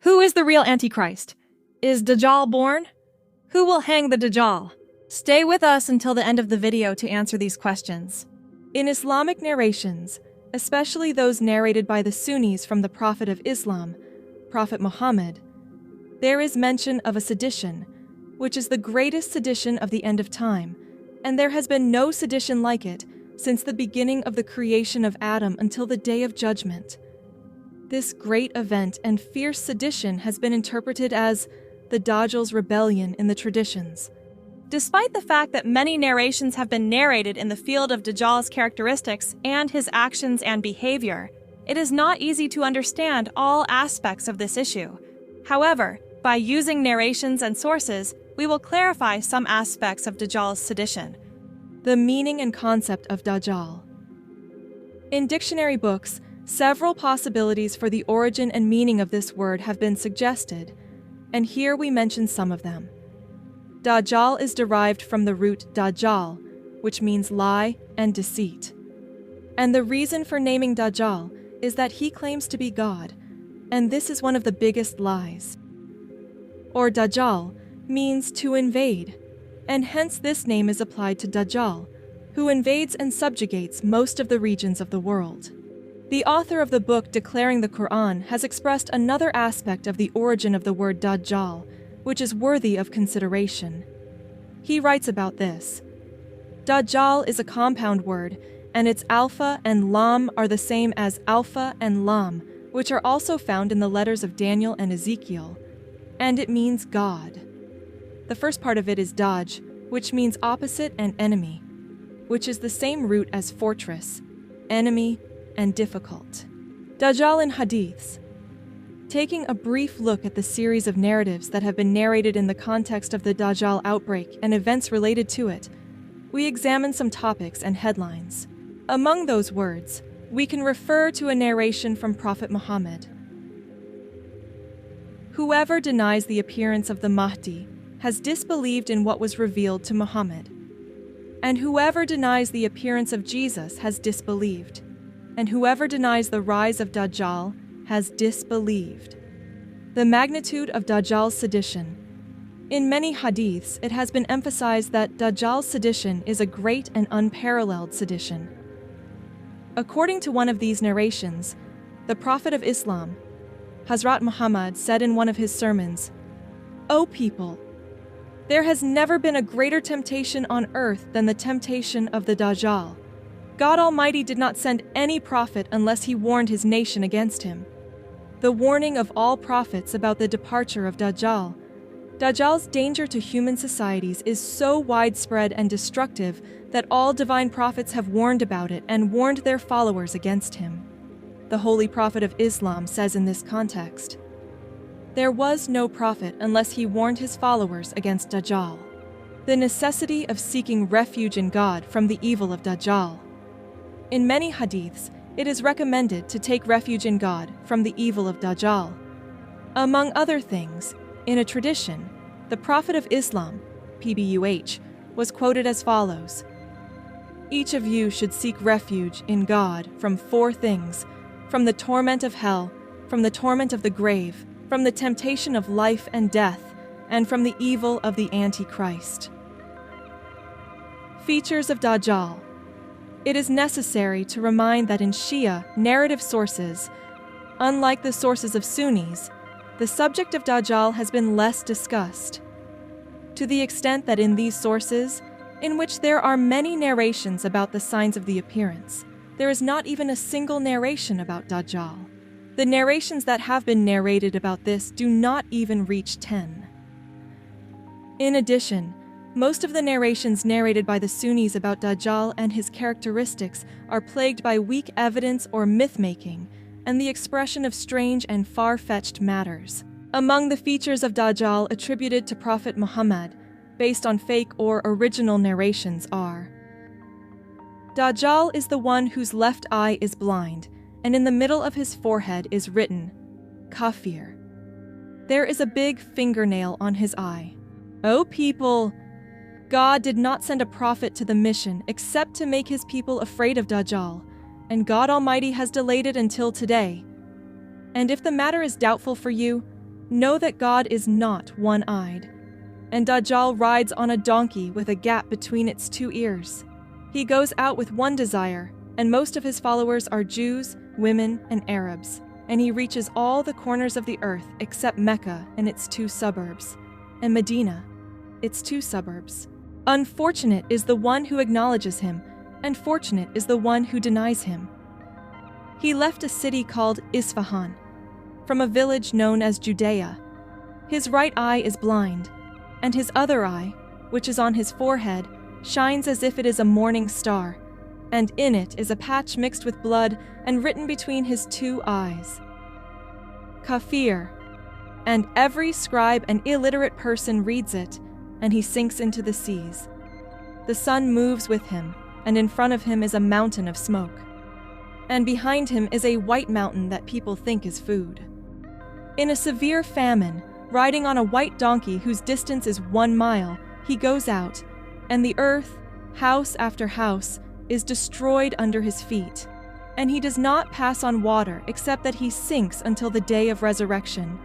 Who is the real Antichrist? Is Dajjal born? Who will hang the Dajjal? Stay with us until the end of the video to answer these questions. In Islamic narrations, especially those narrated by the Sunnis from the Prophet of Islam, Prophet Muhammad, there is mention of a sedition, which is the greatest sedition of the end of time, and there has been no sedition like it since the beginning of the creation of Adam until the Day of Judgment. This great event and fierce sedition has been interpreted as the Dajjal's rebellion in the traditions. Despite the fact that many narrations have been narrated in the field of Dajjal's characteristics and his actions and behavior, it is not easy to understand all aspects of this issue. However, by using narrations and sources, we will clarify some aspects of Dajjal's sedition. The meaning and concept of Dajjal. In dictionary books, several possibilities for the origin and meaning of this word have been suggested, and here we mention some of them. Dajjal is derived from the root Dajjal, which means lie and deceit. And the reason for naming Dajjal is that he claims to be God, and this is one of the biggest lies. Or Dajjal means to invade, and hence this name is applied to Dajjal, who invades and subjugates most of the regions of the world. The author of the book Declaring the Quran has expressed another aspect of the origin of the word Dajjal, which is worthy of consideration. He writes about this. Dajjal is a compound word, and its alpha and lam are the same as alpha and lam, which are also found in the letters of Daniel and Ezekiel, and it means God. The first part of it is Daj, which means opposite and enemy, which is the same root as fortress, enemy, and difficult. Dajjal in Hadiths. Taking a brief look at the series of narratives that have been narrated in the context of the Dajjal outbreak and events related to it, we examine some topics and headlines. Among those words, we can refer to a narration from Prophet Muhammad. Whoever denies the appearance of the Mahdi has disbelieved in what was revealed to Muhammad. And whoever denies the appearance of Jesus has disbelieved. And whoever denies the rise of Dajjal has disbelieved. The magnitude of Dajjal's sedition. In many hadiths, it has been emphasized that Dajjal's sedition is a great and unparalleled sedition. According to one of these narrations, the Prophet of Islam, Hazrat Muhammad, said in one of his sermons, "O people, there has never been a greater temptation on earth than the temptation of the Dajjal. God Almighty did not send any prophet unless he warned his nation against him. The warning of all prophets about the departure of Dajjal. Dajjal's danger to human societies is so widespread and destructive that all divine prophets have warned about it and warned their followers against him." The Holy Prophet of Islam says in this context, "There was no prophet unless he warned his followers against Dajjal." The necessity of seeking refuge in God from the evil of Dajjal. In many hadiths, it is recommended to take refuge in God from the evil of Dajjal. Among other things, in a tradition, the Prophet of Islam, PBUH, was quoted as follows: "Each of you should seek refuge in God from 4 things, from the torment of hell, from the torment of the grave, from the temptation of life and death, and from the evil of the Antichrist." Features of Dajjal. It is necessary to remind that in Shia narrative sources, unlike the sources of Sunnis, the subject of Dajjal has been less discussed. To the extent that in these sources, in which there are many narrations about the signs of the appearance, there is not even a single narration about Dajjal. The narrations that have been narrated about this do not even reach 10. In addition, most of the narrations narrated by the Sunnis about Dajjal and his characteristics are plagued by weak evidence or myth-making and the expression of strange and far-fetched matters. Among the features of Dajjal attributed to Prophet Muhammad, based on fake or original narrations, are: Dajjal is the one whose left eye is blind, and in the middle of his forehead is written, Kafir. There is a big fingernail on his eye. O people, God did not send a prophet to the mission except to make his people afraid of Dajjal, and God Almighty has delayed it until today. And if the matter is doubtful for you, Know that God is not one-eyed. And Dajjal rides on a donkey with a gap between its two ears. He goes out with one desire, and most of his followers are Jews, women, and Arabs, and he reaches all the corners of the earth except Mecca and its two suburbs, and Medina, its two suburbs. Unfortunate is the one who acknowledges him, and fortunate is the one who denies him. He left a city called Isfahan, from a village known as Judea. His right eye is blind, and his other eye, which is on his forehead, shines as if it is a morning star, and in it is a patch mixed with blood and written between his two eyes. Kafir, and every scribe and illiterate person reads it, and he sinks into the seas. The sun moves with him, and in front of him is a mountain of smoke. And behind him is a white mountain that people think is food. In a severe famine, riding on a white donkey whose distance is 1 mile, he goes out, and the earth, house after house, is destroyed under his feet. And he does not pass on water except that he sinks until the day of resurrection.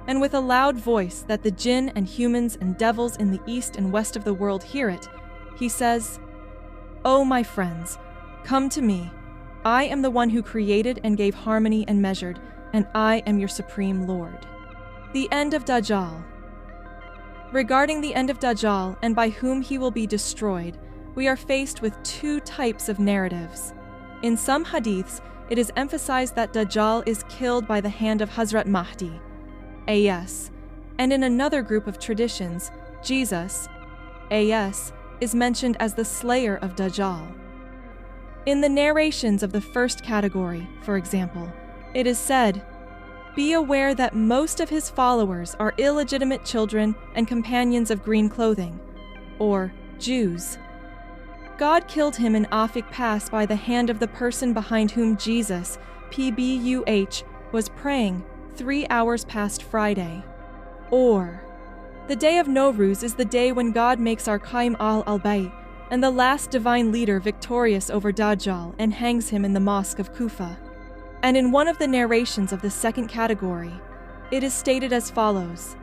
And with a loud voice that the jinn and humans and devils in the east and west of the world hear it, he says, "O my friends, come to me. I am the one who created and gave harmony and measured, and I am your supreme Lord." The end of Dajjal. Regarding the end of Dajjal and by whom he will be destroyed, we are faced with two types of narratives. In some hadiths, it is emphasized that Dajjal is killed by the hand of Hazrat Mahdi, AS, and in another group of traditions, Jesus, AS, is mentioned as the slayer of Dajjal. In the narrations of the first category, for example, it is said, "Be aware that most of his followers are illegitimate children and companions of green clothing," or Jews. God killed him in Afik Pass by the hand of the person behind whom Jesus, PBUH, was praying 3 hours past Friday. Or, the day of Nowruz is the day when God makes our Qaim al-Bayt and the last divine leader victorious over Dajjal and hangs him in the mosque of Kufa. And in one of the narrations of the second category, it is stated as follows: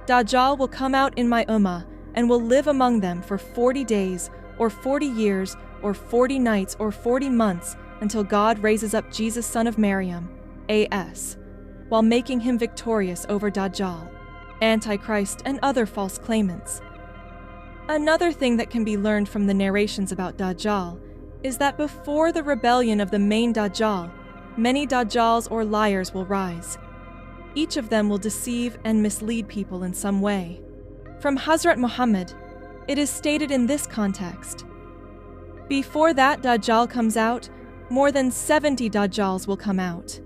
Dajjal will come out in my ummah and will live among them for 40 days, or 40 years, or 40 nights, or 40 months, until God raises up Jesus son of Maryam, AS, while making him victorious over Dajjal, Antichrist, and other false claimants. Another thing that can be learned from the narrations about Dajjal is that before the rebellion of the main Dajjal, many Dajjals or liars will rise. Each of them will deceive and mislead people in some way. From Hazrat Muhammad, it is stated in this context: before that Dajjal comes out, more than 70 Dajjals will come out.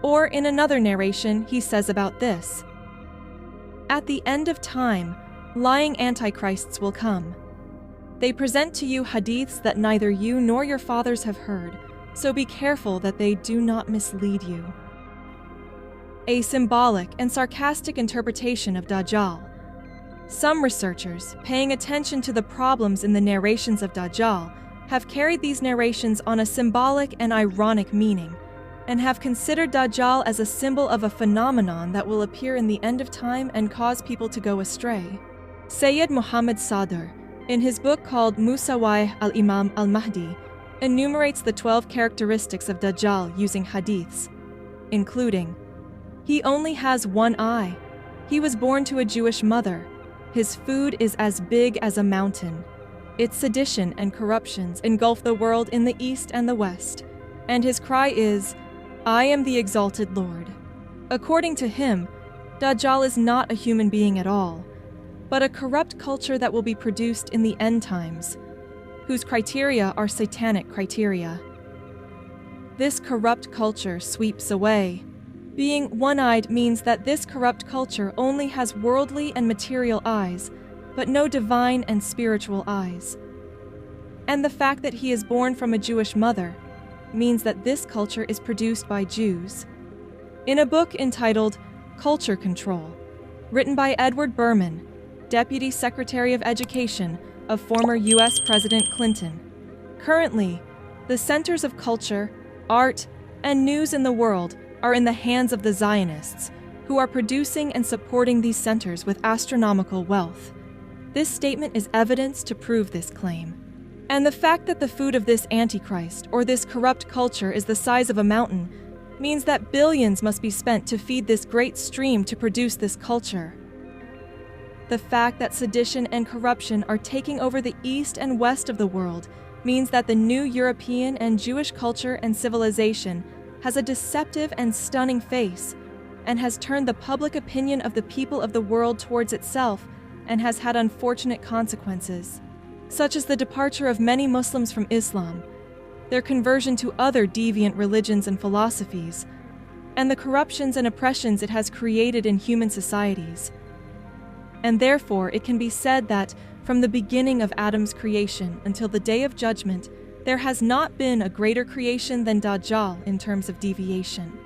Or in another narration, he says about this: at the end of time, lying antichrists will come. They present to you hadiths that neither you nor your fathers have heard, so be careful that they do not mislead you. A symbolic and sarcastic interpretation of Dajjal. Some researchers, paying attention to the problems in the narrations of Dajjal, have carried these narrations on a symbolic and ironic meaning, and have considered Dajjal as a symbol of a phenomenon that will appear in the end of time and cause people to go astray. Sayyid Muhammad Sadr, in his book called Musawai al-Imam al-Mahdi, enumerates the 12 characteristics of Dajjal using hadiths, including: he only has one eye, he was born to a Jewish mother, his food is as big as a mountain, its sedition and corruptions engulf the world in the east and the west, and his cry is, "I am the exalted Lord." According to him, Dajjal is not a human being at all, but a corrupt culture that will be produced in the end times, whose criteria are satanic criteria. This corrupt culture sweeps away. Being one-eyed means that this corrupt culture only has worldly and material eyes, but no divine and spiritual eyes. And the fact that he is born from a Jewish mother means that this culture is produced by Jews. In a book entitled Culture Control, written by Edward Berman, Deputy Secretary of Education of former U.S. President Clinton, currently, the centers of culture, art, and news in the world are in the hands of the Zionists, who are producing and supporting these centers with astronomical wealth. This statement is evidence to prove this claim. And the fact that the food of this Antichrist or this corrupt culture is the size of a mountain means that billions must be spent to feed this great stream to produce this culture. The fact that sedition and corruption are taking over the east and west of the world means that the new European and Jewish culture and civilization has a deceptive and stunning face and has turned the public opinion of the people of the world towards itself and has had unfortunate consequences, such as the departure of many Muslims from Islam, their conversion to other deviant religions and philosophies, and the corruptions and oppressions it has created in human societies. And therefore, it can be said that from the beginning of Adam's creation until the day of judgment, there has not been a greater creation than Dajjal in terms of deviation.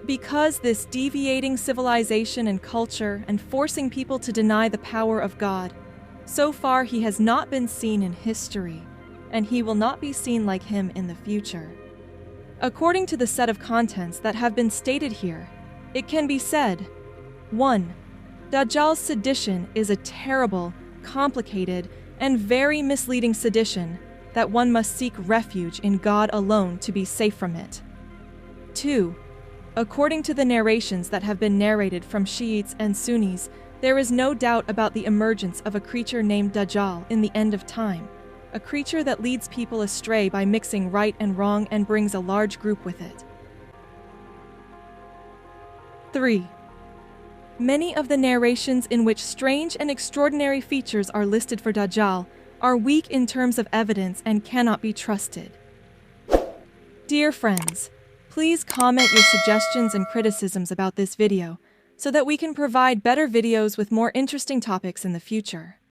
Because this deviating civilization and culture and forcing people to deny the power of God, so far he has not been seen in history, and he will not be seen like him in the future. According to the set of contents that have been stated here, it can be said: 1. Dajjal's sedition is a terrible, complicated, and very misleading sedition that one must seek refuge in God alone to be safe from it. 2. According to the narrations that have been narrated from Shiites and Sunnis, there is no doubt about the emergence of a creature named Dajjal in the end of time, a creature that leads people astray by mixing right and wrong and brings a large group with it. 3. Many of the narrations in which strange and extraordinary features are listed for Dajjal are weak in terms of evidence and cannot be trusted. Dear friends, please comment your suggestions and criticisms about this video so that we can provide better videos with more interesting topics in the future.